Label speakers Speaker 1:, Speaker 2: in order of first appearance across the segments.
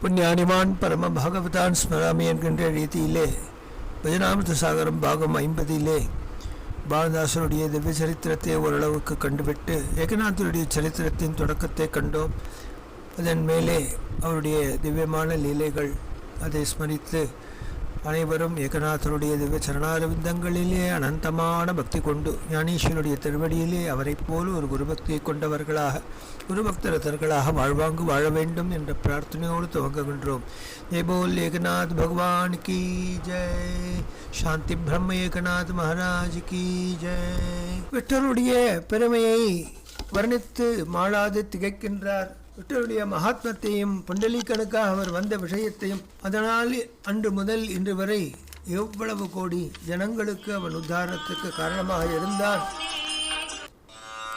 Speaker 1: புண்ணியானிமான் பரம பாகவதான் ஸ்மராமி என்கின்ற ரீதியிலே பஜனாமிருத சாகரம் பாகம் 50 பாலதாசனுடைய திவ்ய சரித்திரத்தை ஓரளவுக்கு கண்டுவிட்டு ஏகநாதனுடைய சரித்திரத்தின் தொடக்கத்தை கண்டோம். அதன் மேலே அவருடைய திவ்யமான லீலைகள் அதை ஸ்மரித்து அனைவரும் ஏகநாதனுடைய திவ்ய சரணாரவிந்தங்களிலே அனந்தமான பக்தி கொண்டு ஞானீஸ்வருடைய திருவடியிலே அவரை போல ஒரு குருபக்தியை கொண்டவர்களாக குருபக்தரதர்களாக வாழ்வாங்கு வாழ வேண்டும் என்ற பிரார்த்தனையோடு துவங்குகின்றோம். ஜெய் போல் ஏகநாத் பகவான் கி ஜெய். சாந்தி பிரம்ம ஏகநாத் மகாராஜ் கி ஜெய். விட்டருடைய பெருமையை வர்ணித்து மாளாது திகைக்கின்றார். விட்டருடைய மகாத்மத்தையும் புண்டலீகனுக்காக அவர் வந்த விஷயத்தையும் அதனால் அன்று முதல் இன்று வரை எவ்வளவு கோடி ஜனங்களுக்கு அவன் உத்தாரணத்துக்கு காரணமாக இருந்தான்.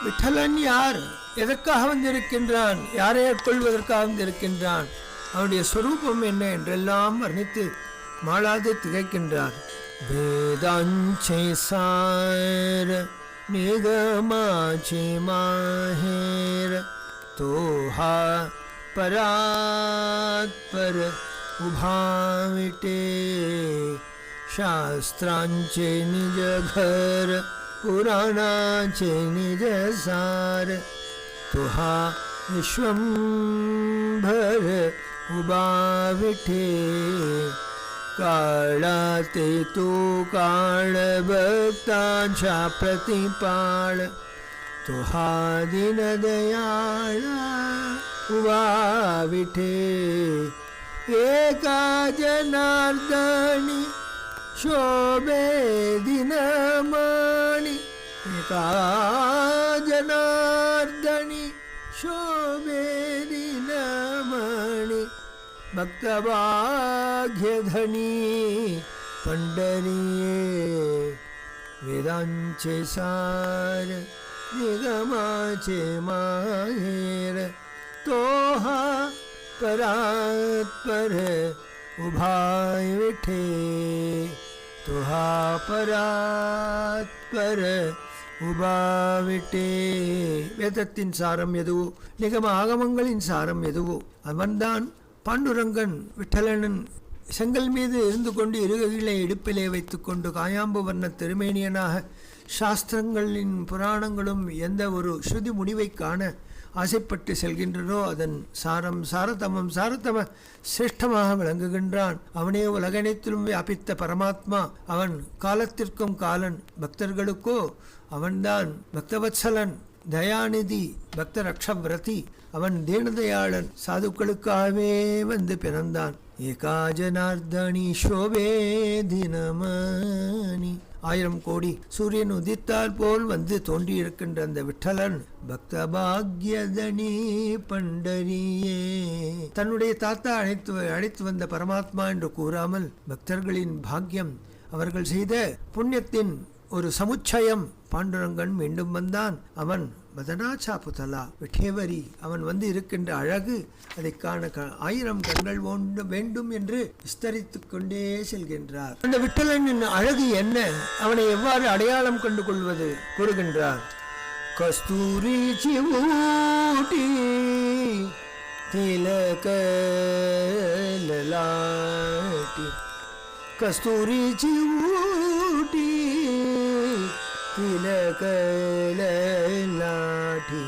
Speaker 1: விட்டலன் யார், எதற்காக வந்திருக்கின்றான், யாரை கொள்வதற்காக வந்திருக்கின்றான், அவனுடைய ஸ்வரூபம் என்ன என்றெல்லாம் வர்ணித்து மாளாது திகைக்கின்றார். வேதாஞ்சே சார நிகமாச்சே மாஹேர तोहा परात पर उभाविटे शास्त्रांचे निज घर पुराणाचे निज सार तोहा विश्वंभर उभाविटे काळाते तो काळ भक्तांच्या प्रतिपाळ तोहा दिन दयाळा उभा विठे एका जनार्दनी शोभे दिनमणी एका जनार्दनी शोभे दिनमणी भक्तभाग्यधनी पंढरीये वेदांचे सार निगमाचे माहेर तोहा परात्पर उभाय विठे துஹாபராத்பர உபாவிட்டே. வேதத்தின் சாரம் எதுவோ, நிகம ஆகமங்களின் சாரம் எதுவோ அவன்தான் பாண்டுரங்கன். விட்டலனன் செங்கல் மீது இருந்து கொண்டு இருகைகளை இடுப்பிலே வைத்துக்கொண்டு காயாம்பு வர்ண திருமேனியனாக சாஸ்திரங்களின் புராணங்களும் எந்த ஒரு ஸ்ருதி முடிவை காண ஆசைப்பட்டு செல்கின்றனோ அதன் சாரம் சாரதமம் சாரதம சிரேஷ்டமாக விளங்குகின்றான். அவனே உலகனைத்திலும் வியாபித்த பரமாத்மா. அவன் காலத்திற்கும் காலன், பக்தர்களுக்கோ அவன்தான் பக்தவத்சலன், தயாநிதி, பக்த ரக்ஷவிரதி. அவன் தீனதயாளன், சாதுக்களுக்காகவே வந்து பிறந்தான். ஏகா ஜனார்தனி சோபே தினமணி. 1000 கோடி சூரியன் உதித்தால் போல் வந்து தோன்றியிருக்கின்ற அந்த விட்டலன் பக்த பாக்யதனி பண்டரியே. தன்னுடைய தாத்தா அழைத்து வந்த பரமாத்மா என்று கூறாமல் பக்தர்களின் பாக்யம், அவர்கள் செய்த புண்ணியத்தின் ஒரு சமுச்சயம் பாண்டுரங்கன் மீண்டும் வந்தான். அவன் மதனாச்சா புதலா விட்டேவரி. அவன் வந்து இருக்கின்ற அழகு, அதை காண 1000 கண்கள் வேண்டும் என்று விஸ்தரித்துக் கொண்டே செல்கின்றார். அந்த விட்டலனின் அழகு என்ன, அவனை எவ்வாறு அடையாளம் கண்டு கொள்வது கூறுகின்றார். கஸ்தூரி சிவூட்டி திலக லலாட்டி. கஸ்தூரி சிவூட்டி तिलक लाठी.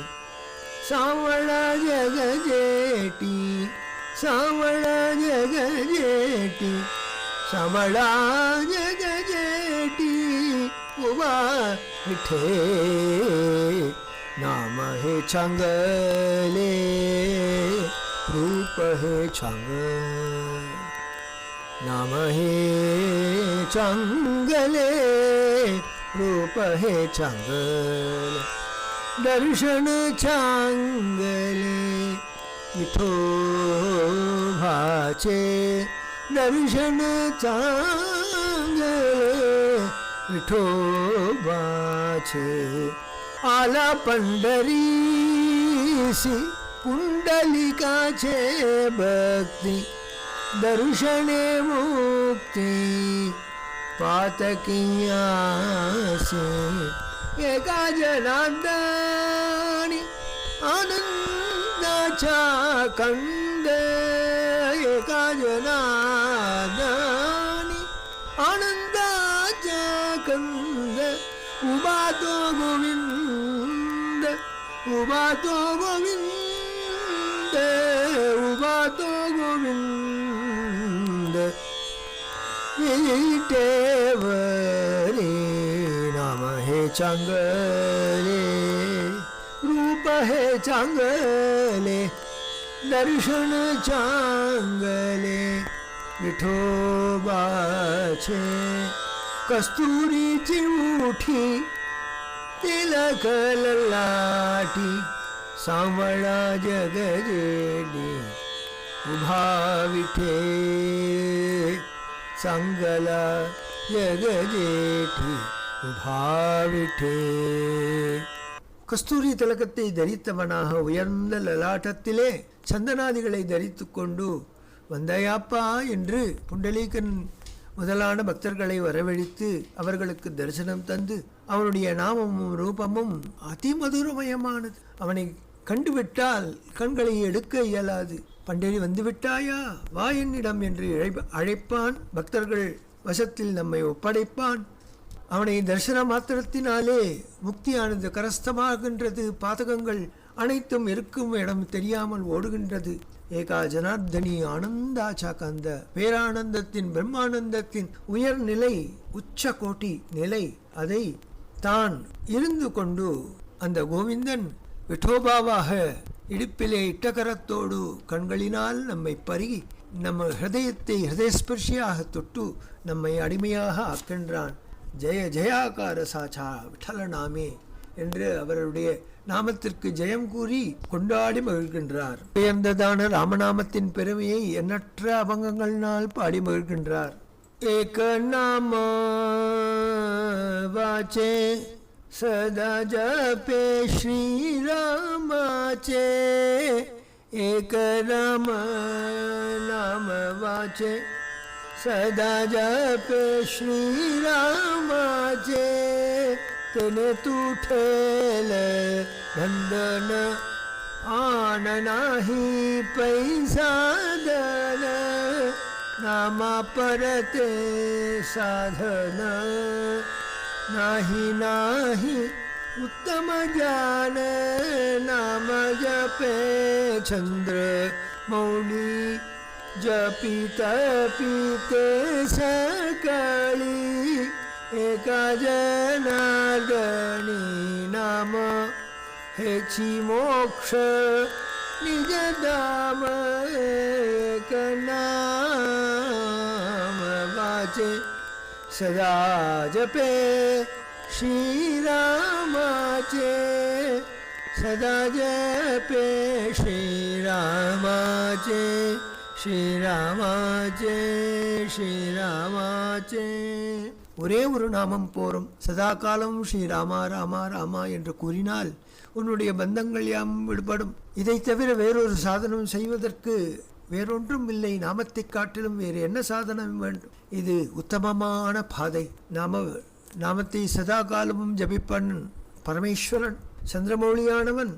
Speaker 1: सावळा जग जेटी, सावळा जग जेटी, सावळा जग जेटी. उभा विठे नाम हे चांगले, रूप हे चांगले, नाम हे चांगले, रूप हे चांगले, दर्शन चांगले. विठोबाचे दर्शन चांगले, विठोबाचे. आला पंढरीसी पुंडलिकाचे भक्ती, दर्शने मुक्ती पातकियासे. एका जनार्दनी आनंदाचा कंद, एका जनार्दनी आनंदाचा कंद. उभा तो गोविंद, उभा तो गोविंद, उभा तो गोविंद. विटेवरी नाम हे चांगले, रूप हे चांगले, दर्शन चांगले. विठोबाचे कस्तुरीची उठी, तिलक ललाटी. सावळा जग जेडी, उभा विठे चांगला जग जेठी, उभा विठे. கஸ்தூரி திலகத்தை தரித்தவனாக உயர்ந்த லலாட்டத்திலே சந்தனாதிகளை தரித்து கொண்டு வந்தாயாப்பா என்று புண்டலீகன் முதலான பக்தர்களை வரவழைத்து அவர்களுக்கு தரிசனம் தந்து அவனுடைய நாமமும் ரூபமும் அதிமதுரமயமானது. அவனை கண்டுவிட்டால் கண்களை எடுக்க இயலாது. பண்டரி வந்து விட்டாயா, வா என்னிடம் என்று அழைப்பான். பக்தர்கள் வசத்தில் நம்மை ஒப்படைப்பான். அவனை தரிசன மாத்திரத்தினாலே முக்தியானது கரஸ்தமாகின்றது. பாதகங்கள் அனைத்தும் இருக்கும் இடம் தெரியாமல் ஓடுகின்றது. ஏகா ஜனார்தனி ஆனந்தாச்சா கந்த. பேரானந்தத்தின் பிரம்மானந்தத்தின் உயர்நிலை, உச்ச கோட்டி நிலை, அதை தான் இருந்து கொண்டு அந்த கோவிந்தன் விட்டோபாவாக இடுப்பிலே இட்டகரத்தோடு கண்களினால் நம்மை பருகி நம்ம ஹிருதயத்தை ஹிருதயஸ்பர்ஷியாக தொட்டு நம்மை அடிமையாக ஆக்கின்றான். ஜெய ஜெயாகார சாச்சா விட்டல நாமே என்று அவருடைய நாமத்திற்கு ஜெயம் கூறி கொண்டாடி மகிழ்கின்றார். உயர்ந்ததான ராமநாமத்தின் பெருமையை எண்ணற்ற அபங்கங்களினால் பாடி மகிழ்கின்றார். ஏக நாம வாச்சே सदा जपे श्री रामाचे. एक राम नाम वाचे सदा जपे श्री रामाचे तेने तू ठेले बंधन आन नाही पैसा दन नामा परते साधन नाही नाही उत्तम ज्ञान नाम जपे चंद्र मौली जपित पीते सकळी एका जनार्दनी नाम हेची मोक्ष निज दाम एक नाम वाचे सदा जपे श्रीरामाचे सदा जपे श्रीरामाचे ஸ்ரீராமாச்சே ஸ்ரீராமாச்சே. ஒரே ஒரு நாமம் போரும். சதா காலம் ஸ்ரீராமா ராமா ராமா என்று கூறினால் உன்னுடைய பந்தங்கள் யாம் விடுபடும். இதை தவிர வேறொரு சாதனம் செய்வதற்கு வேறொன்றும் இல்லை. நாமத்தை காட்டிலும் வேறு என்ன சாதனம் வேண்டும்? இது உத்தமமான பாதை. நாமத்தை சதா காலமும் ஜபிப்பன் பரமேஸ்வரன் சந்திரமௌலியானவன்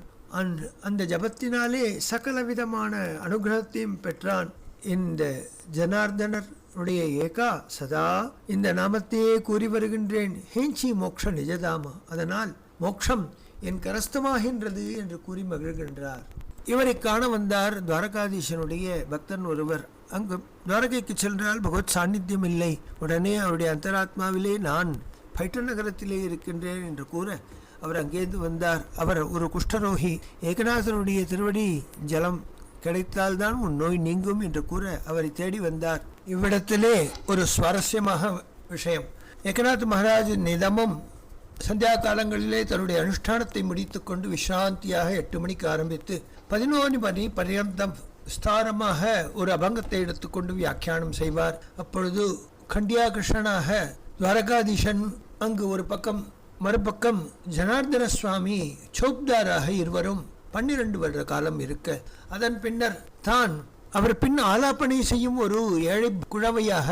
Speaker 1: அந்த ஜபத்தினாலே சகல விதமான அனுகிரகத்தையும் பெற்றான். இந்த ஜனார்தனருடைய ஏகா சதா இந்த நாமத்தையே கூறி வருகின்றேன். ஹேஞ்சி மோக்ஷ நிஜதாமா, அதனால் மோக்ஷம் என் கரஸ்தமாகின்றது என்று கூறி மகிழ்கின்றார். இவரை காண வந்தார் துவாரகாதீசனுடைய பக்தன் ஒருவர். அங்கு துவாரகைக்கு சென்றால் பகவத் சாநித்தியம் இல்லை. உடனே அவருடைய அந்தராத்மாவிலே நான் பைட்ட நகரத்திலே இருக்கின்றேன் என்று கூற அவர் அங்கேருந்து வந்தார். அவர் ஒரு குஷ்டரோகி. ஏகநாதனுடைய திருவடி ஜலம் கிடைத்தால்தான் உன் நோய் நீங்கும் என்று கூற அவரை தேடி வந்தார். இவ்விடத்திலே ஒரு சுவாரஸ்யமாக விஷயம். ஏகநாத் மகாராஜ் நிதமும் சந்தியா காலங்களிலே தன்னுடைய அனுஷ்டானத்தை முடித்துக்கொண்டு விஸ்ராந்தியாக 8 மணிக்கு ஆரம்பித்து 11 மணி பர்யந்தம் விஸ்தாரமாக ஒரு அபங்கத்தை எடுத்துக்கொண்டு வியாக்கியானம் செய்வார். அப்பொழுது கண்டியா கிருஷ்ணனாக துவாரகாதீசன் அங்கு ஒரு பக்கம், மறுபக்கம் ஜனார்தன சுவாமி சௌப்தாராக இருவரும் 12 வருட காலம் இருக்க, அதன் பின்னர் தான் அவர் பின் ஆலாபனை செய்யும் ஒரு ஏழை குழவையாக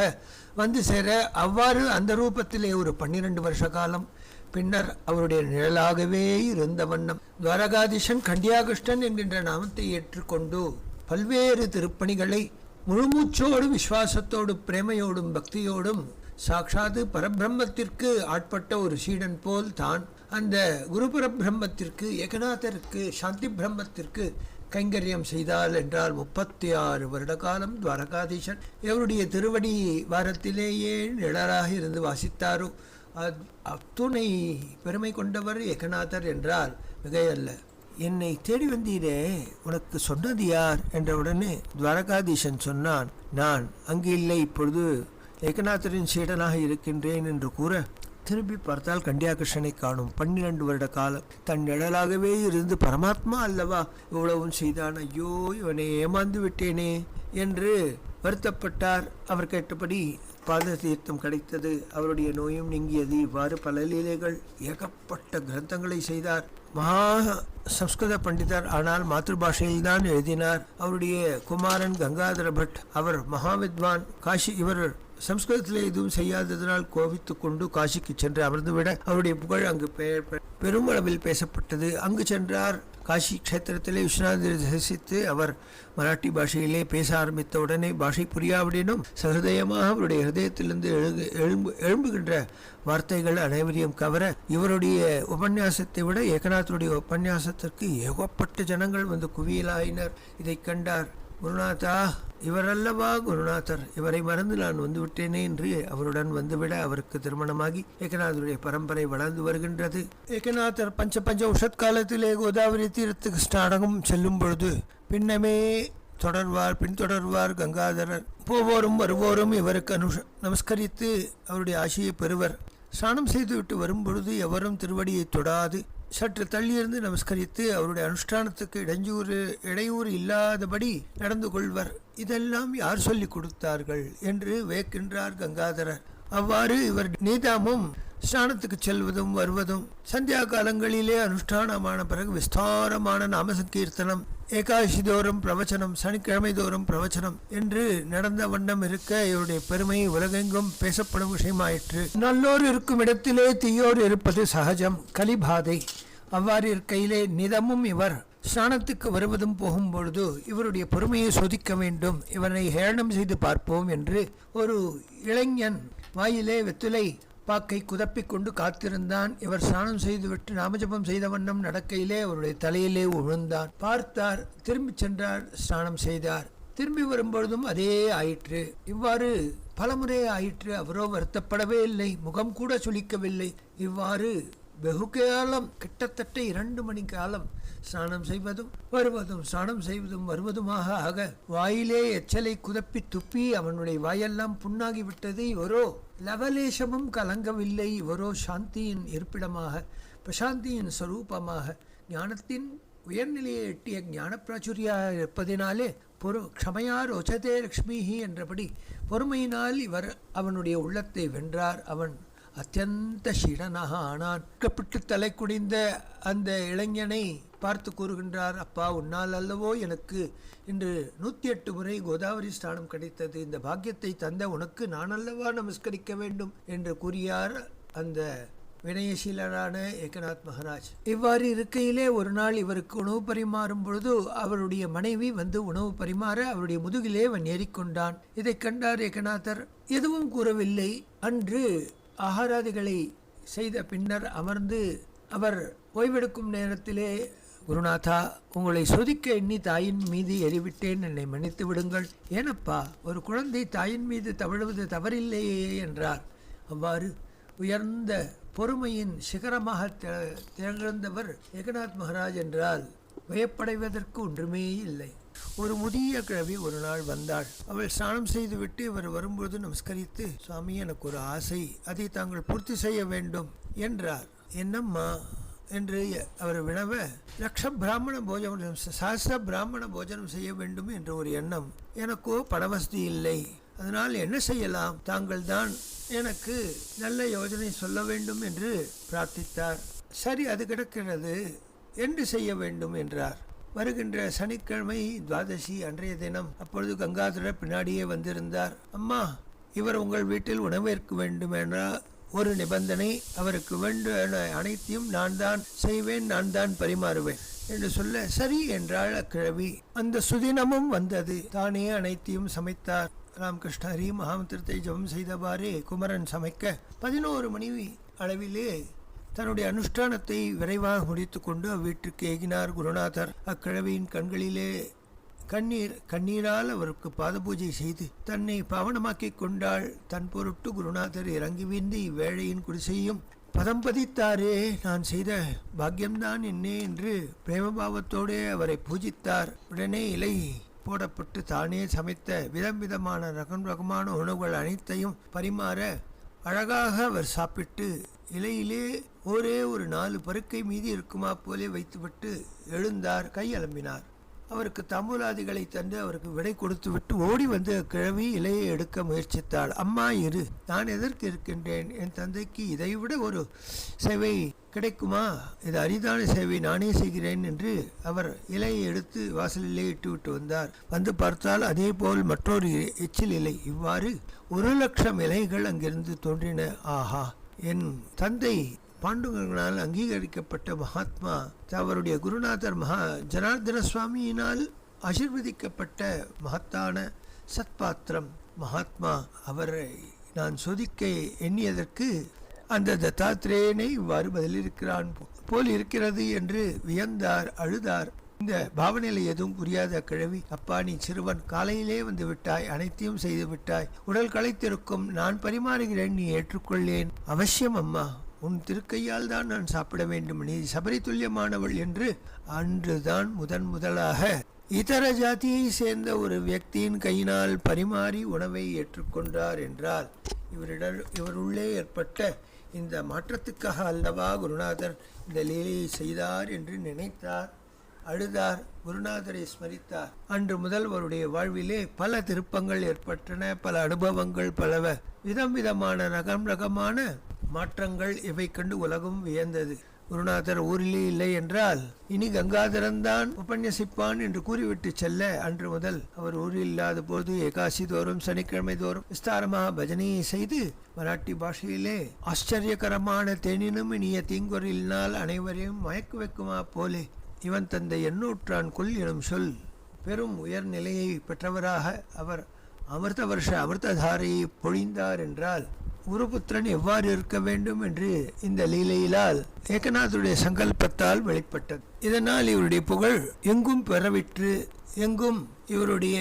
Speaker 1: வந்து சேர, அவ்வாறு அந்த ரூபத்திலே ஒரு 12 வருஷ காலம் பின்னர் அவருடைய நிழலாகவே இருந்த வண்ணம் துவாரகாதீசன் கண்டியாகிருஷ்ணன் என்கின்ற நாமத்தை ஏற்றுக்கொண்டு பல்வேறு திருப்பணிகளை முழுமூச்சோடு விசுவாசத்தோடு பிரேமையோடும் பக்தியோடும் சாட்சாத்து பரபிரம்மத்திற்கு ஆட்பட்ட ஒரு சீடன் போல் தான் அந்த குரு பரபிரம்மத்திற்கு ஏகநாதருக்கு சாந்தி பிரம்மத்திற்கு கைங்கரியம் செய்தால் என்றால் 36 வருட காலம் துவாரகாதீசன் எவருடைய திருவடி வாரத்திலேயே நிழலாக இருந்து வாசித்தாரோ அத்துணை பெருமை கொண்டவர் ஏகநாதர் என்றால் மிகையல்ல. என்னை தேடி வந்தீரே, உனக்கு சொன்னது யார் என்றவுடனே துவாரகாதீசன் சொன்னான், நான் அங்கு இல்லை, இப்பொழுது ஏகநாதரின் சீடனாக இருக்கின்றேன் என்று கூற திரும்பி பார்த்தால் கண்டியாகிருஷ்ணனை காணும். 12 வருட காலம் தன் நிழலாகவே இருந்து பரமாத்மா அல்லவா இவ்வளவும் செய்தான். ஐயோ, இவனை ஏமாந்து விட்டேனே என்று வருத்தப்பட்டார். அவர் கேட்டபடி பாத தீர்த்தம் கிடைத்தது. அவருடைய நோயும் நீங்கியது. இவ்வாறு பல லீலைகள், ஏகப்பட்ட கிரந்தங்களை செய்தார். மகா சம்ஸ்கிருத பண்டிதர், ஆனால் மாதృபாஷையில்தான் எழுதினார். அவருடைய குமாரன் Gangadhar but, our Mahavidwan. Cauchy, இவர் சம்ஸ்கிருதத்தில் எதுவும் செய்யாததனால் கோபித்து கொண்டு காசிக்கு சென்று அமர்ந்துவிட அவருடைய புகழ் அங்கு பெருமளவில் பேசப்பட்டது. அங்கு சென்றார். காசி க்ஷேத்திரத்திலே விஸ்வநாதரை தரிசித்து அவர் மராட்டி பாஷையிலே பேச ஆரம்பித்த உடனே பாஷை புரியாவிடனும் சஹதயமாக அவருடைய ஹிருதயத்திலிருந்து எழும்புகின்ற வார்த்தைகள் அனைவரையும் கவர, இவருடைய உபன்யாசத்தை விட ஏகநாதருடைய உபன்யாசத்திற்கு ஏகப்பட்ட ஜனங்கள் வந்து குவியலாயினர். இதை கண்டார். குருநாதா, இவரல்லவா குருநாதர், இவரை மறந்து நான் வந்துவிட்டேனே என்று அவருடன் வந்துவிட அவருக்கு திருமணமாகி ஏகநாதருடைய பரம்பரை வளர்ந்து வருகின்றது. ஏகநாதர் பஞ்ச உஷத் காலத்திலே கோதாவரி தீரத்துக்கு ஸ்நானகம் செல்லும் பொழுது பின்னமே பின்தொடர்வார் கங்காதரர். போவோரும் வருவோரும் இவருக்கு நமஸ்கரித்து அவருடைய ஆசையை பெறுவர். ஸ்நானம் செய்துவிட்டு வரும் பொழுது எவரும் திருவடியை தொடாது சற்று தள்ளியிருந்து நமஸ்கரித்து அவருடைய அனுஷ்டானத்துக்கு இடையூறு இல்லாதபடி நடந்து கொள்வர். இதெல்லாம் யார் சொல்லிக் கொடுத்தார்கள் என்று வேக்கின்றார் கங்காதரர். அவ்வாறு இவர் நீதாமும் ஸ்நானத்துக்கு செல்வதும் வருவதும், சந்தியா காலங்களிலே அனுஷ்டானமான பிறகு விஸ்தாரமான நாம சங்கீர்த்தனம், ஏகாதசி தோறும் பிரவச்சனம், சனிக்கிழமை தோறும் பிரவச்சனம் என்று நடந்த வண்ணம் இருக்க இவருடைய பெருமை உலகெங்கும் பேசப்படும் விஷயமாயிற்று. நல்லோர் இருக்கும் இடத்திலே தீயோர் இருப்பது சகஜம், கலிபாதை. அவ்வாறு இருக்கையிலே நிதமும் இவர் ஸ்நானத்துக்கு வருவதும் போகும்பொழுது இவருடைய பொறுமையை சோதிக்க வேண்டும், இவனை ஹேளனம் செய்து பார்ப்போம் என்று ஒரு இளைஞன் வாயிலே வெத்துலை பாக்கை குதப்பிக் கொண்டு காத்திருந்தான். இவர் ஸ்நானம் செய்துவிட்டு நாமஜபம் செய்த வண்ணம் நடக்கையிலே அவருடைய தலையிலே விழுந்தான். பார்த்தார், திரும்பி சென்றார், ஸ்நானம் செய்தார். திரும்பி வரும்பொழுதும் அதே ஆயிற்று. இவ்வாறு பலமுறை ஆயிற்று. அவரோ வருத்தப்படவே இல்லை, முகம் கூட சுளிக்கவில்லை. இவ்வாறு வெகு காலம், கிட்டத்தட்ட 2 மணி காலம் ஸ்நானம் செய்வதும் வருவதும், ஸ்நானம் செய்வதும் வருவதுமாக ஆக வாயிலே எச்சலை குதப்பி துப்பி அவனுடைய வாயெல்லாம் புண்ணாகிவிட்டது. இவரோ லவலேசமும் கலங்கவில்லை. இவரோ சாந்தியின் இருப்பிடமாக, பிரசாந்தியின் ஸ்வரூபமாக, ஞானத்தின் உயர்நிலையை எட்டிய ஞான பிராச்சுரியாக இருப்பதினாலே க்ஷமையார் ஒச்சதே லக்ஷ்மிஹி என்றபடி பொறுமையினால் இவர் அவனுடைய உள்ளத்தை வென்றார். அவன் அத்தியந்த ஷீடனாக ஆனான். கப்பிட்டு தலை குடிந்த அந்த இளைஞனை பார்த்து கூறுகின்றார், அப்பா, உன்னால் அல்லவோ எனக்கு இன்று 108 முறை கோதாவரி ஸ்நானம் கிடைத்தது. இந்த பாக்கியத்தை தந்த உனக்கு நான் அல்லவா நமஸ்கரிக்க வேண்டும் என்று கூறியார் அந்த வினயசீலரான ஏகநாத் மகாராஜ். இவ்வாறு இருக்கையிலே ஒரு நாள் இவருக்கு உணவு பரிமாறும் பொழுது அவருடைய மனைவி வந்து உணவு பரிமாற அவருடைய முதுகிலே அவன் ஏறிக்கொண்டான். இதை கண்டார் ஏகநாதர். எதுவும் கூறவில்லை. அன்று ஆகாராதிகளை செய்த பின்னர் அமர்ந்து அவர் ஓய்வெடுக்கும் நேரத்திலே, குருநாதா, உங்களை சோதிக்க எண்ணி தாயின் மீது எறிவிட்டேன், என்னை மன்னித்து விடுங்கள். ஏனப்பா, ஒரு குழந்தை தாயின் மீது தவழுவது தவறில்லையே என்றார். அவ்வாறு உயர்ந்த பொறுமையின் சிகரமாக திகழ்ந்தவர் ஏகநாத் மகாராஜ் என்றால் வியப்படைவதற்கு ஒன்றுமே இல்லை. ஒரு முதிய கிழவி ஒரு நாள் வந்தாள். அவள் ஸ்நானம் செய்துவிட்டு இவர் வரும்போது நமஸ்கரித்து, சுவாமி, எனக்கு ஒரு ஆசை, அதை தாங்கள் பூர்த்தி செய்ய வேண்டும் என்றார். என்னம்மா என்று அவர் வினவ, லட்ச பிராமண போஜனம், சஹஸ்ர பிராமண போஜனம் செய்ய வேண்டும் என்ற ஒரு எண்ணம். எனக்கோ பணவசதி இல்லை. அதனால் என்ன செய்யலாம்? தாங்கள் தான் எனக்கு நல்ல யோஜனை சொல்ல வேண்டும் என்று பிரார்த்தித்தார். சரி, அது கிடக்கிறது, என்று செய்ய வேண்டும் என்றார். வருகின்ற சனிக்கிழமை துவாதசி அன்றைய தினம், அப்பொழுது கங்காதரர் பின்னாடியே வந்திருந்தார். அம்மா, இவர் உங்கள் வீட்டில் உணவேற்க வேண்டும் என்ற ஒரு நிபந்தனை. அவருக்கு வேண்டிய அனைத்தையும் நான் தான் செய்வேன், நான் தான் பரிமாறுவேன் என்று சொல்ல, சரி என்றாள் அக்கிழவி. அந்த சுதினமும் வந்தது. தானே அனைத்தையும் சமைத்தார். ராமகிருஷ்ண ஹரி மகாமந்திரத்தை ஜபம் செய்தவாறே குமரன் சமைக்க 11 மணி அளவிலே தன்னுடைய அனுஷ்டானத்தை விரைவாக முடித்து கொண்டு அவ்வீட்டிற்கு ஏகினார் குருநாதர். அக்கிழவியின் கண்களிலே கண்ணீரால் அவருக்கு பாத பூஜை செய்து தன்னை பாவனமாக்கி கொண்டாள். தன் பொருட்டு குருநாதர் இறங்கி வீழ்ந்து இவ்வேழையின் குடிசையும் பதம் பதித்தாரே, நான் செய்த பாக்கியம்தான் என்னே என்று பிரேமபாவத்தோடே அவரை பூஜித்தார். உடனே இலை போடப்பட்டு தானே சமைத்த விதமான ரகமான உணவுகள் அனைத்தையும் பரிமாற அழகாக அவர் சாப்பிட்டு இலையிலே ஒரே ஒரு 4 பருக்கை மீதி இருக்குமா போலே வைத்துவிட்டு எழுந்தார். கை அலம்பினார். அவருக்கு தாம்பூலாதிகளை தந்து அவருக்கு விடை கொடுத்து விட்டு ஓடி வந்து கிழவி இலையை எடுக்க முயற்சித்தாள். அம்மா, இரு, நான் எதற்கு இருக்கின்றேன்? என் தந்தைக்கு இதைவிட ஒரு சேவை கிடைக்குமா? இது அரிதான சேவை, நானே செய்கிறேன் என்று அவர் இலையை எடுத்து வாசலிலே இட்டுவிட்டு வந்தார். வந்து பார்த்தால் அதே போல் மற்றொரு எச்சில் இலை. இவ்வாறு 1,00,000 இலைகள் அங்கிருந்து தோன்றின. ஆஹா, என் தந்தை பாண்டுங்களால் அங்கீகரிக்கப்பட்ட மகாத்மா, அவருடைய குருநாதர் ஜனார்தன சுவாமியினால் ஆசீர்வதிக்கப்பட்ட மகத்தான சத்பாத்திரம் மகாத்மா. அவரை நான் சோதிக்க எண்ணியதற்கு அந்த தத்தாத்திரேயனை இவ்வாறு பதிலிருக்கிறான் போல் இருக்கிறது என்று வியந்தார், அழுதார். இந்த பாவனையில எதுவும் புரியாத கிழவி, அப்பா, நீ சிறுவன், காலையிலே வந்து விட்டாய், அனைத்தையும் செய்து விட்டாய், உடல் களைத்திருக்கும், நான் பரிமாறுகிறேன், நீ ஏற்றுக்கொள்ளேன். அவசியம் அம்மா, உன் திருக்கையால் தான் நான் சாப்பிட வேண்டும், நீ சபரி துல்லியமானவள் என்று அன்றுதான் முதலாக இதர ஜாதியை சேர்ந்த ஒரு வியக்தியின் கையினால் பரிமாறி உணவை ஏற்றுக்கொண்டார் என்றால் இவருள்ளே ஏற்பட்ட இந்த மாற்றத்துக்காக அல்லவா குருநாதர் இந்த லீலையை செய்தார் என்று நினைத்தார். அழுதார், குருநாதரை ஸ்மரித்தார். அன்று முதல் அவருடைய வாழ்விலே பல திருப்பங்கள் ஏற்பட்டன, பல அனுபவங்கள், பல விதமான ரகமான மாற்றங்கள். இவை கண்டு உலகம் வியந்தது. குருநாதர் ஊரிலே இல்லை என்றால் இனி கங்காதரன்தான் உபன்யசிப்பான் என்று கூறிவிட்டு செல்ல அன்று முதல் அவர் ஊரில் இல்லாத போது ஏகாசி தோறும் சனிக்கிழமை தோறும் விஸ்தாரமாக பஜனையை செய்து மராட்டி பாஷையிலே ஆச்சரியகரமான தேனினும் இனிய தீங்குறிலினால் அனைவரையும் மயக்கு வைக்குமா போலே இவன் தந்தை எண்ணூற்றான் கொல் எனும் சொல் பெரும் உயர்நிலையை பெற்றவராக அவர் அமிர்த வருஷ அமிர்ததாரையை பொழிந்தார் என்றால் குருபுத்திரன் எவ்வாறு இருக்க வேண்டும் என்று இந்த லீலையிலால் ஏகநாதருடைய சங்கல்பத்தால் வெளிப்பட்டது. இதனால் இவருடைய புகழ் எங்கும் பெறவிற்று, எங்கும் இவருடைய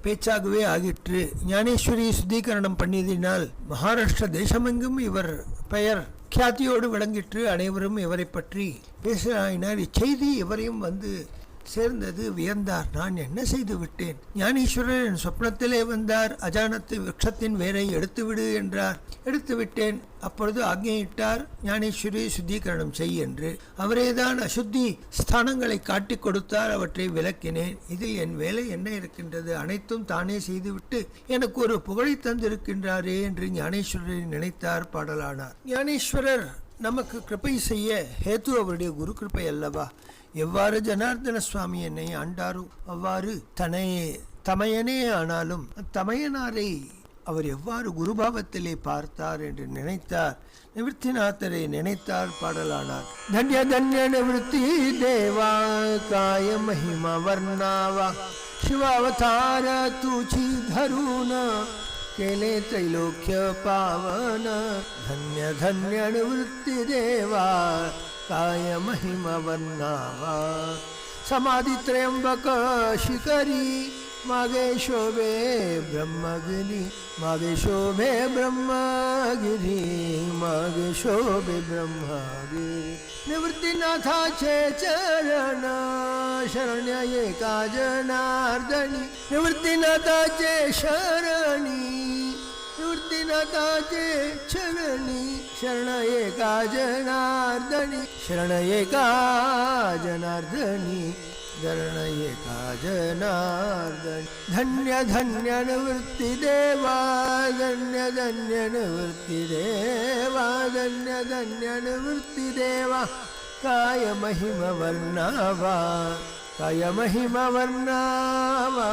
Speaker 1: பேச்சாகவே ஆகிற்று. ஞானேஸ்வரி சுத்திகரணம் பண்ணியதினால் மகாராஷ்டிர தேசமெங்கும் இவர் பெயர் கியாத்தியோடு விளங்கிற்று. அனைவரும் இவரை பற்றி பேசினார். இச்செய்தி எவரையும் வந்து சேர்ந்தது. வியந்தார். நான் என்ன செய்து விட்டேன்? ஞானேஸ்வரர் என் சொப்னத்திலே வந்தார். அஜானத்து விரக்ஷத்தின் வேரை எடுத்துவிடு என்றார். எடுத்து விட்டேன். அப்பொழுது ஆக்ஞையிட்டார், ஞானேஸ்வரி சுத்திகரணம் செய் என்று. அவரேதான் அசுத்தி ஸ்தானங்களை காட்டிக் கொடுத்தார். அவற்றை விளக்கினேன். இதில் என் வேலை என்ன இருக்கின்றது? அனைத்தும் தானே செய்துவிட்டு எனக்கு ஒரு புகழை தந்திருக்கின்றாரே என்று ஞானேஸ்வரரை நினைத்தார். பாடலானார். ஞானேஸ்வரர் நமக்கு கிருபை செய்ய ஹேத்து அவருடைய குரு கிருபை அல்லவா? எவ்வாறு ஜனார்தன சுவாமி என்னை ஆண்டாரோ அவ்வாறு தமையனே ஆனாலும் தமையனாரை அவர் எவ்வாறு குருபாவத்திலே பார்த்தார் என்று நினைத்தார். நிவர்த்திநாதரை நினைத்தார். பாடலானார். தன்ய தன்ய நிவர்த்தி தேவா காய மகிமா வர்ணாவா शिवावतार तुझी धरून केले त्रैलोक्य पावन धन्य धन्य निवृत्ती देवा काय महिमा वर्णावा समाधी त्र्यंबक शिखरी मागे शोभे ब्रह्मगिरी मागे शोभे ब्रह्मगिरी मागे शोभे ब्रह्मगिरी निवृत्तीनाथाचे चरण शरण्य एका जनार्दनी निवृत्तीनाथाचे शरणी निवृत्तीनाथाचे चरणी शरण एका जनार्दनी शरण एका जनार्दनी शरण एका जनार्दनी धन्य धन्य निवृत्ती देवा धन्य धन्य निवृत्ती देवा धन्य धन्य निवृत्ती देवा काय महिमा वर्णावा काय महिमा वर्णावा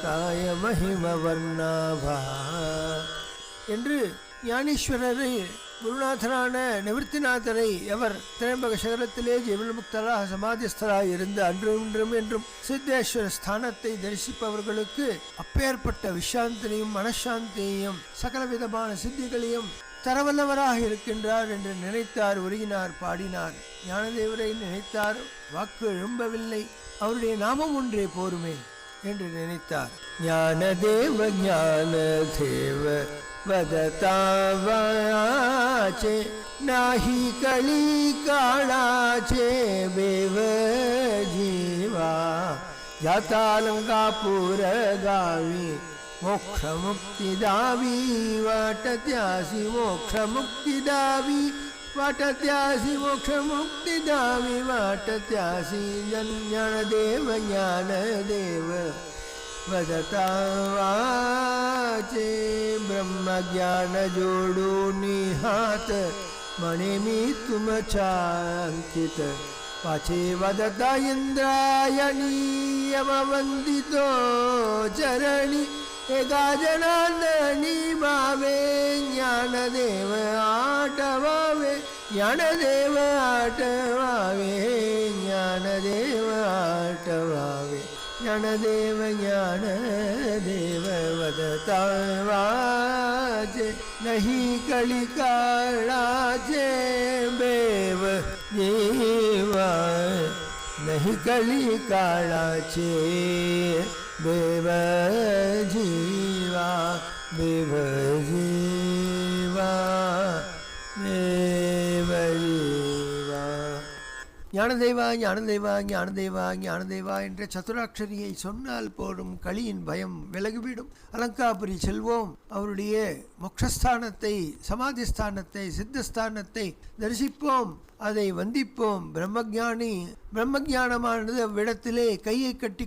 Speaker 1: काय महिमा वर्णावा என்று ஞானேஸ்வரரை குருநாதரான நிவர்த்திநாதரை எவர் திரையம்பக சிகரத்திலே ஜீவன்முக்தராக சமாதிஸ்தராக இருந்து அன்றும் இன்றும் என்றும் சித்தேஸ்வர ஸ்தானத்தை தரிசிப்பவர்களுக்கு அப்பேற்பட்ட விசாந்தினையும் மனசாந்தியையும் சகலவிதமான சித்திகளையும் தரவல்லவராக இருக்கின்றார் என்று நினைத்தார். உருகினார், பாடினார். ஞானதேவரை நினைத்தார். வாக்கு எழும்பவில்லை. அவருடைய நாமம் ஒன்றே போருமே என்று நினைத்தார். ஞானதேவ ஞானதேவ वदतावाचे नाही कळी काळाचे बेव जीवा जाता लंकापूर गावी मोक्ष मुक्ती दावी वाटत्यासी मोक्ष मुक्ती दावी वाटत्यासी मोक्ष मुक्ती दावी वाटत्यासी ज्ञानदेव ज्ञानदेव वदता वाचे ब्रह्मज्ञान जोडून हात म्हणे मी तुमच्या अंकित वाचे वदता इंद्रायणी यमवंदितो चरणी एका जनार्दनी भावे ज्ञानदेव आठवावे ज्ञानदेव आठवावे ज्ञानदेव आठवावे ज्ञानदेव ज्ञानदेव वदता वाचे नहीं कळी काळाचे बेव जीवा नहीं कळी काळाचे बेव जीवा बेव जीवा बेव जीवा ஞானதேவா ஞானதேவா ஞானதேவா ஞானதேவா என்ற சதுராட்சரியை சொன்னால் போடும் களியின் பயம் விலகிவிடும். அலங்காபுரி செல்வோம், அவருடைய மோட்சஸ்தானத்தை, சமாதிஸ்தானத்தை, சித்தஸ்தானத்தை தரிசிப்போம், அதை வந்திப்போம். பிரம்மஞானமானது அவ்விடத்திலே கையை கட்டி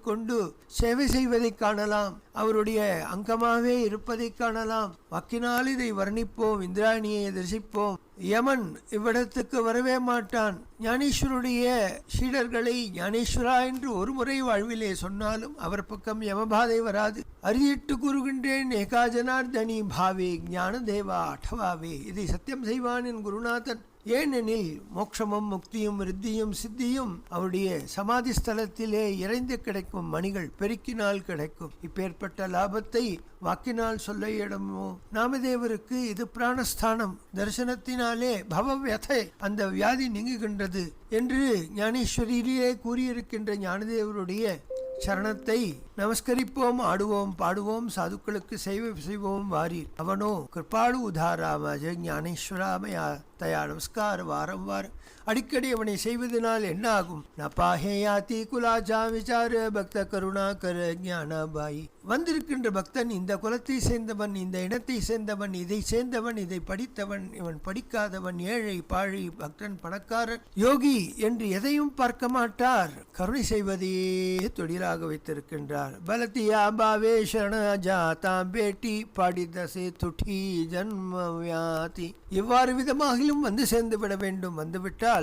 Speaker 1: கொண்டு சேவை செய்வதை காணலாம், அவருடைய அங்கமாகவே இருப்பதை காணலாம். வாக்கினால் இதை வர்ணிப்போம், இந்திராணியை தரிசிப்போம். யமன் இவ்விடத்துக்கு வரவே மாட்டான். ஞானேஸ்வருடைய சீடர்களை ஞானேஸ்வரா என்று ஒரு முறை வாழ்விலே சொன்னாலும் அவர் பக்கம் யமபாதை வராது. அறியிட்டு கூறுகின்றேன், ஏகாஜனார்தனி பாவே ஞான தேவா அட்டவாவே. இதை சத்தியம் செய்வான் என் குருநாதன். ஏனெனில் மோட்சமும் முக்தியும் விருத்தியும் சித்தியும் அவருடைய சமாதி ஸ்தலத்திலே இறைந்து கிடைக்கும் மணிகள் பெருக்கினால் கிடைக்கும். இப்பேற்பட்ட லாபத்தை வாக்கினால் சொல்ல இடமோ? நாமதேவருக்கு இது பிராணஸ்தானம். தரிசனத்தினாலே பவவியதை, அந்த வியாதி நீங்குகின்றது என்று ஞானேஸ்வரியிலே கூறியிருக்கின்ற ஞானதேவருடைய சரணத்தை நமஸ்கரிப்போம், ஆடுவோம், பாடுவோம், சாதுக்களுக்கு சேவை செய்வோம் வாரீர். அவனோ கிருபாடு உதாராம ஞானேஸ்வராமயா தயா நமஸ்கார வாரம் வாரம். அடிக்கடி அவனை செய்வதனால் என்ன ஆகும்? நபாஹேயாதி குலாஜா விசார பக்த கருணாகர ஞானபாயி. வந்திருக்கின்ற பக்தன் இந்த குலத்தை சேர்ந்தவன், இந்த இனத்தை சேர்ந்தவன், இதை சேர்ந்தவன், இதை படித்தவன், இவன் படிக்காதவன், ஏழை பாழி, பக்தன் பணக்காரன், யோகி என்று எதையும் பார்க்க மாட்டார். கருணை செய்வதையே தொழிலாக வைத்திருக்கின்றார். பலத்தியா பாவே சரண ஜாதா பேட்டி பாடிதசே துட்டி ஜன்ம வியாதி. இவ்வாறு விதமாகிலும் வந்து சேர்ந்து விட வேண்டும். வந்துவிட்டால்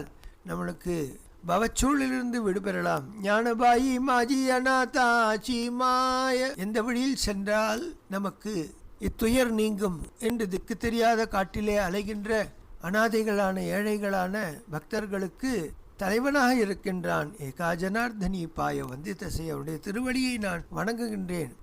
Speaker 1: நம்மளுக்கு பவச்சூழிலிருந்து விடுபெறலாம். ஞானபாயி மாஜி அநாதாச்சி மாய. எந்த வழியில் சென்றால் நமக்கு இத்துயர் நீங்கும் என்று திக்கு தெரியாத காட்டிலே அலைகின்ற அநாதைகளான ஏழைகளான பக்தர்களுக்கு தலைவனாக இருக்கின்றான். ஏகாஜனார்தனி பாய வந்திதசை. அவருடைய திருவடியை நான் வணங்குகின்றேன்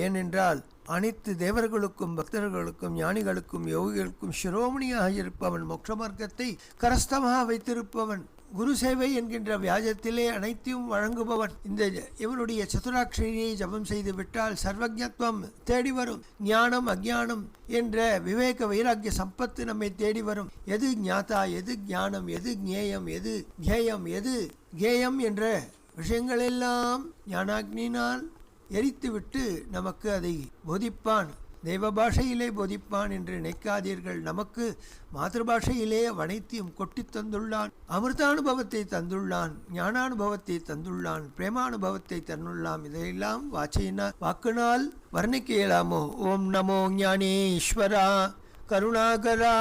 Speaker 1: ஏனென்றால் அனைத்து தேவர்களுக்கும் பக்தர்களுக்கும் ஞானிகளுக்கும் யோகிகளுக்கும் சிரோமணியாக இருப்பவன், மோட்ச மார்க்கத்தை கரஸ்தமாக வைத்திருப்பவன், குரு சேவை என்கின்ற வியாஜத்திலே அனைத்தையும் வழங்குபவன். இந்த இவனுடைய சதுராட்சரியை ஜபம் செய்து விட்டால் சர்வஜத்வம் தேடி வரும். ஞானம் அஜானம் என்ற விவேக வைராக்கிய சம்பத்து நம்மை தேடி வரும். எது ஞாதா, எது ஞானம், எது ஞேயம், எது கேயம், எது கேயம் என்ற விஷயங்களெல்லாம் ஞானாக்னினால் எரித்துவிட்டு நமக்கு அதை போதிப்பான். தெய்வ பாஷையிலே போதிப்பான் என்று நினைக்காதீர்கள். நமக்கு மாதபாஷையிலே அனைத்தையும் கொட்டி தந்துள்ளான். அமிர்தானுபவத்தை தந்துள்ளான், ஞானானுபவத்தை தந்துள்ளான், பிரேமானுபவத்தை தந்துள்ளான். இதையெல்லாம் வாக்கினால் வர்ணிக்க இயலாமோ? ஓம் நமோ ஞானேஸ்வரா करुणाकरा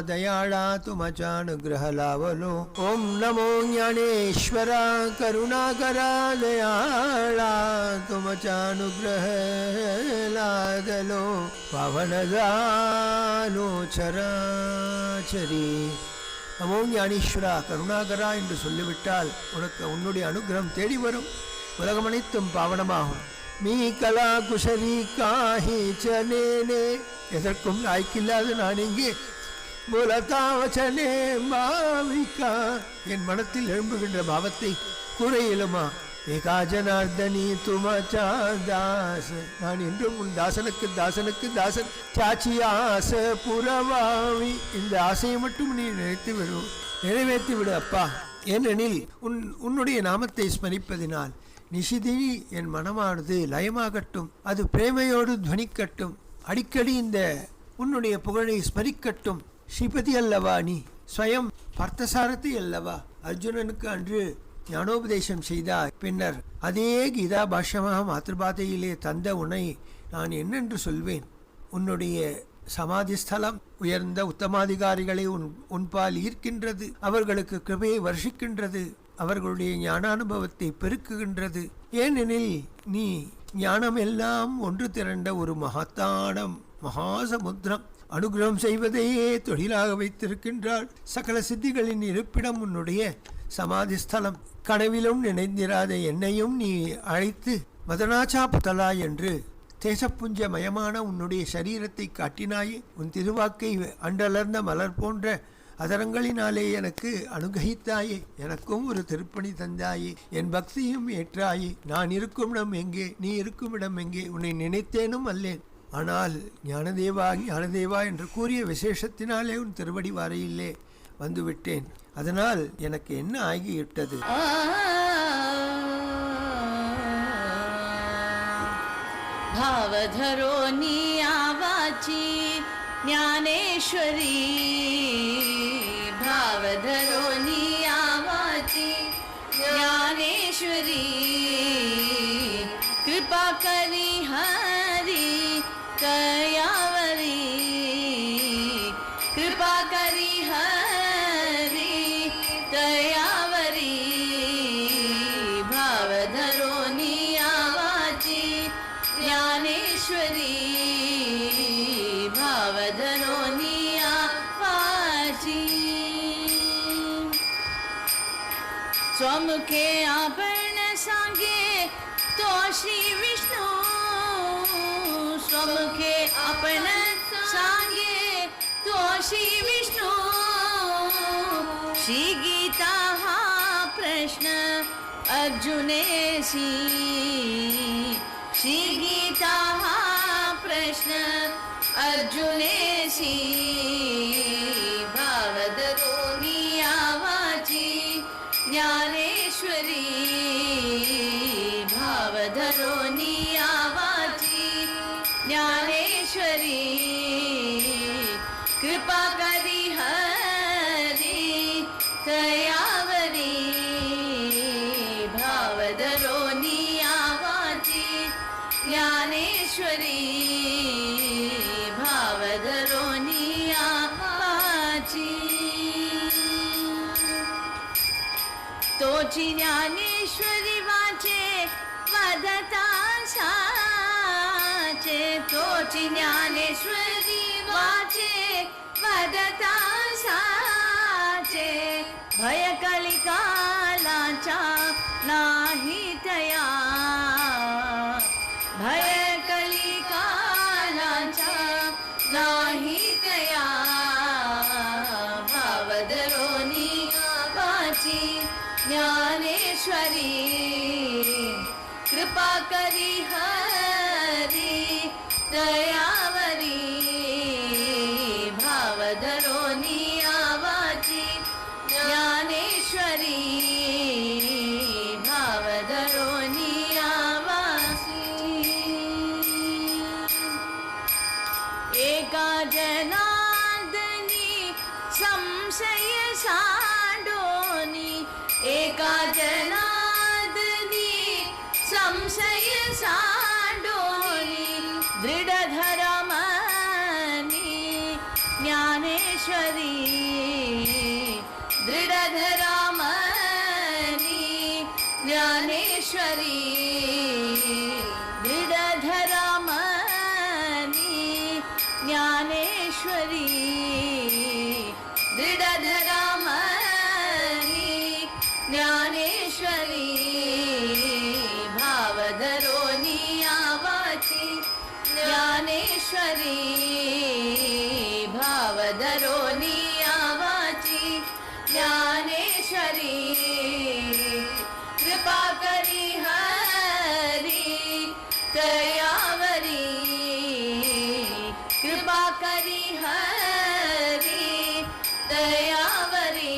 Speaker 1: दयाळा तुमचा अनुग्रह लावलो. ओम नमो ज्ञानेश्वरा करुणाकरा दयाळा तुमचा अनुग्रह लादलो. पावन झालो चराचरी. நமோ ஞானேஸ்வரா கருணாகரா என்று சொல்லிவிட்டால் உனக்கு உன்னுடைய அனுகிரகம் தேடி வரும். உலகம் அனைத்தும் பாவனமாகும். மீ கலா குஷரி காஹி சனேனே. எதற்கும் லாய்க்கில்லாத நான் இங்கே மூலதாவச்சனே மாவிகா. என் மனத்தில் எழும்புகின்ற பாவத்தை கூற இயலுமா? ஏகாஜனார்தனி துமச்சா தாஸ். நான் என்றும் உன் தாசனுக்கு தாசனுக்கு தாசன். சாச்சி ஆச புறவாவி. இந்த ஆசையை மட்டும் நீ நிறைவேற்றி விடு அப்பா. ஏனெனில் உன்னுடைய நாமத்தை ஸ்மரிப்பதினால் நிஷிதினி என் மனமானது லயமாகட்டும், அது பிரேமையோடு துவனிக்கட்டும். அடிக்கடி இந்த உன்னுடைய புகழை ஸ்மரிக்கட்டும். ஸ்ரீபதி அல்லவா நீ? ஸ்வயம் பார்த்தசாரதி அல்லவா? அர்ஜுனனுக்கு அன்று ஞானோபதேசம் செய்தாய். பின்னர் அதே கீதா பாஷ்யமாக மாத்திருபாதையிலே தந்த உன்னை நான் என்னென்று சொல்வேன்? உன்னுடைய சமாதி ஸ்தலம் உயர்ந்த உத்தமாதிகாரிகளை உன்பால் ஈர்க்கின்றது. அவர்களுக்கு கிருபையை வருஷிக்கின்றது. அவர்களுடைய ஞானானுபவத்தை பெருக்குகின்றது. ஏனெனில் நீ ஞானம் எல்லாம் ஒன்று திரண்ட ஒரு மகத்தான மகாசமுத்திரம். அனுகிரகம் செய்வதையே தொழிலாக வைத்திருக்கின்றாள். சகல சித்திகளின் இருப்பிடம் உன்னுடைய சமாதி ஸ்தலம். கனவிலும் நினைந்திராத என்னையும் நீ அழைத்து மதனாச்சா புதலா என்று தேசப்புஞ்ச மயமான உன்னுடைய சரீரத்தை காட்டினாயே. உன் திருவாக்கை அண்டலர்ந்த மலர் போன்ற அதரங்களினாலே எனக்கு அனுகிரகித்தாயே. எனக்கும் ஒரு திருப்பணி தந்தாயே. என் பக்தியும் ஏற்றாயே. நான் இருக்கும் இடம் எங்கே? நீ இருக்கும் இடம் எங்கே? உன்னை நினைத்தேனும் அல்லேன். ஆனால் ஞானதேவா ஞானதேவா என்று கூறிய விசேஷத்தினாலே உன் திருவடி வாரையில்லே வந்துவிட்டேன். அதனால் எனக்கு என்ன ஆகிவிட்டது?
Speaker 2: भावधरो नियावाची ज्ञानेश्वरी, भावधरो नियावाची ज्ञानेश्वरी, कृपा करी हरी कयावरी, कृपा करी हरी कयावरी, भावधरो नियावाची ज्ञानेश्वरी, भावधरो नियावाची, स्वमुखे आपण सांगे तो श्री विष्णू, स्वमुखे आपण सांगे तो श्री विष्णू, श्री गीता हा प्रश्न अर्जुनेसी, श्री गीता हा प्रश्न अर्जुनेसी, भावधरो नियावाची ज्ञानेश्वरी, भावधरो नियावाची ज्ञानेश्वरी, कृपा करी हरी कयावरी, भावधरो नियावाची ज्ञानेश्वरी, भावधरो नियावाची, तोची ज्ञानेश्वरी वाचे वदता साचे, तोची ज्ञानेश्वरी वाचे वदता साचे, भय कलिकालाचा नाही तया, भय कलिकालाचा नाही तया, भावधरो नियावाची ज्ञानेश्वरी, कृपा करी हरी दयावरी, भावधरो नियावाची ज्ञानेश्वरी, भावधरो नियावाची, एका जनार्दनी संशय सांडोनी, एका जनार्दनी संशय सांडोनी, दृढधरमनी ज्ञानेश्वरी, दृढधरमनी ज्ञानेश्वरी, दृढधरमनी ज्ञानेश्वरी, दृढधरमनी ज्ञानेश्वरी, भावधरो नियावाची ज्ञानेश्वरी, भावधरो नियावाची ज्ञानेश्वरी, कृपा करी हरी दयावरी, कृपा करी हरी दयावरी,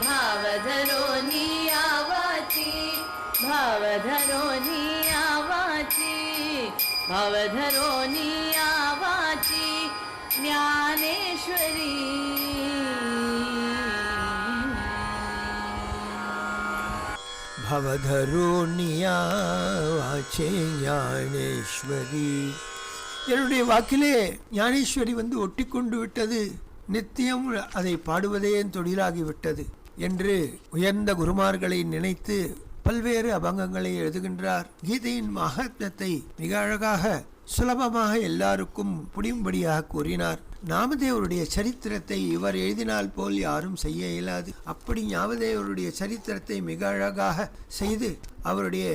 Speaker 2: भावधरो नियावाची, भावधरो नियावाची, भावधरो नियावाची ज्ञानेश्वरी,
Speaker 1: भावधरो नियावाचे ஞானேஸ்வரி. என்னுடைய வாக்கிலே ஞானேஸ்வரி வந்து ஒட்டிக்கொண்டு விட்டது, நித்தியம் அதை பாடுவதே என் தொழிலாகிவிட்டது என்று உயர்ந்த குருமார்களை நினைத்து பல்வேறு அபங்கங்களை எழுதுகின்றார். கீதையின் மகாத்மத்தை மிக அழகாக சுலபமாக எல்லாருக்கும் புரியும்படியாக கூறினார். நாமதேவருடைய சரித்திரத்தை இவர் எழுதினால் போல் யாரும் செய்ய இயலாது. அப்படி நாமதேவருடைய சரித்திரத்தை மிக அழகாக செய்து அவருடைய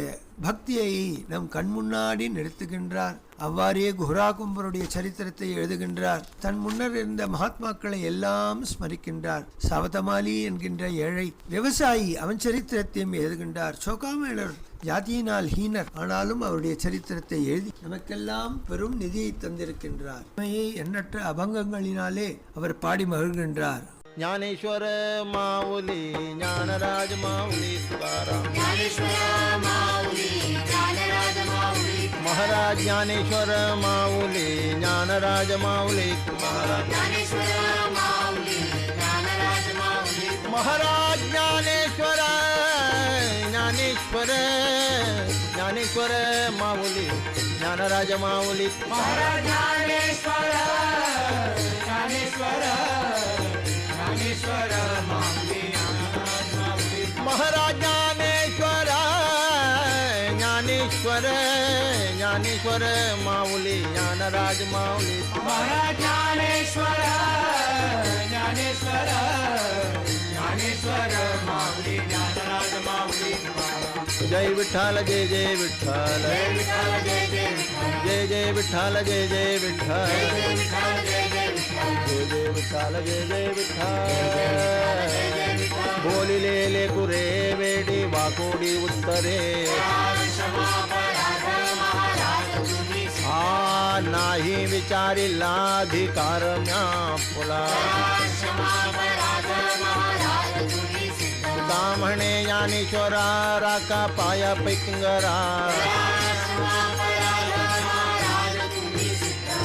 Speaker 1: பக்தியை நம் கண்முன்னாடி நிறுத்துகின்றார். அவ்வாறே குஹரா கும்பருடைய சரித்திரத்தை எழுதுகின்றார். தன் முன்னர் இருந்த மகாத்மாக்களை எல்லாம் ஸ்மரிக்கின்றார். சவதமாலி என்கின்ற ஏழை விவசாயி, அவன் சரித்திரத்தையும் எழுதுகின்றார். சோகாமேளர் ஜாதியினால் ஹீனர், ஆனாலும் அவருடைய சரித்திரத்தை எழுதி நமக்கெல்லாம் பெரும் நிதியை தந்திருக்கின்றார். உண்மையை எண்ணற்ற அபங்கங்களினாலே அவர் பாடி மகிழ்கின்றார்.
Speaker 3: ज्ञानेश्वर माऊली ज्ञानराज माऊली तुकाराम महाराज ज्ञानेश्वर माऊली ज्ञानराज माऊली तुकाराम महाराज ज्ञानेश्वर ज्ञानेश्वर ज्ञानेश्वर माऊली ज्ञानराज माऊली महाराज ज्ञानेश्वर ज्ञानेश्वर महाराज ज्ञानेश्वर ज्ञानेश्वर ज्ञानेश्वर माऊली ज्ञानराज माऊली महाराज ज्ञानेश्वर ज्ञानेश्वर ज्ञानेश्वर माऊली ज्ञानराज माऊली जय विठ्ठल जय जय विठ्ठल जय जय विठ्ठल जय जय विठ्ठल जय जय विठ्ठल जय जय विठ्ठल बोलिले ले कुरे वेडी वाकोडी उत्तरे हा नाही विचारिला अधिकार म्या फुला तुका म्हणे ज्ञानेश्वरा राका पाया पैकिंगरा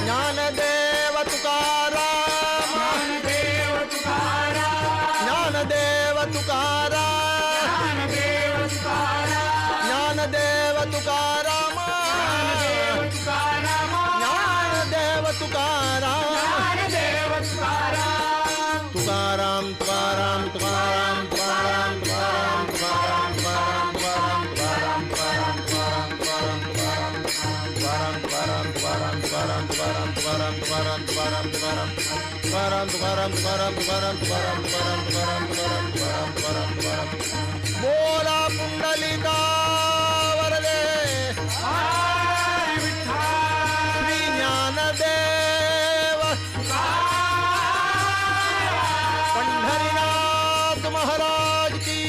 Speaker 3: ज्ञानदेव तुकाराम ज्ञानदेव तुकाराम ज्ञानदेव तुकाराम ज्ञानदेव तुकाराम तुकाराम तुकाराम तुकाराम तुकाराम तुकाराम तुकाराम तुकाराम तुकाराम तुकाराम तुकाराम बोला पुंडलिका वरदे श्री ज्ञानदेव पंढरीनाथ महाराज की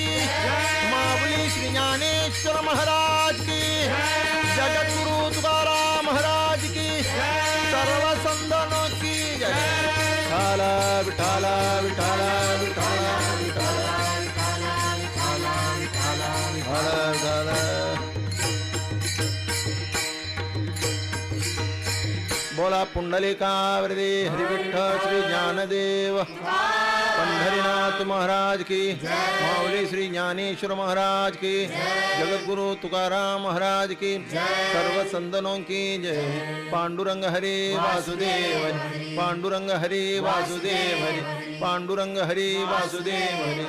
Speaker 3: माऊली श्री ज्ञानेश्वर महाराज की जगद्गुरु तुकाराम महाराज की सर्व संतों की जय। विठाला विठाला विठाला विठाला विठाला बोला पुंडलिका वरदे हरि विठ्ठल श्री ज्ञानदेव पंढरीनाथ महाराज की माऊली श्री ज्ञानेश्वर महाराज की जगद्गुरु तुकाराम महाराज की सर्व संतों की जय। पांडुरंग हरि वासुदेव पांडुरंग हरि वासुदेव हरि पांडुरंग हरि वासुदेव हरि।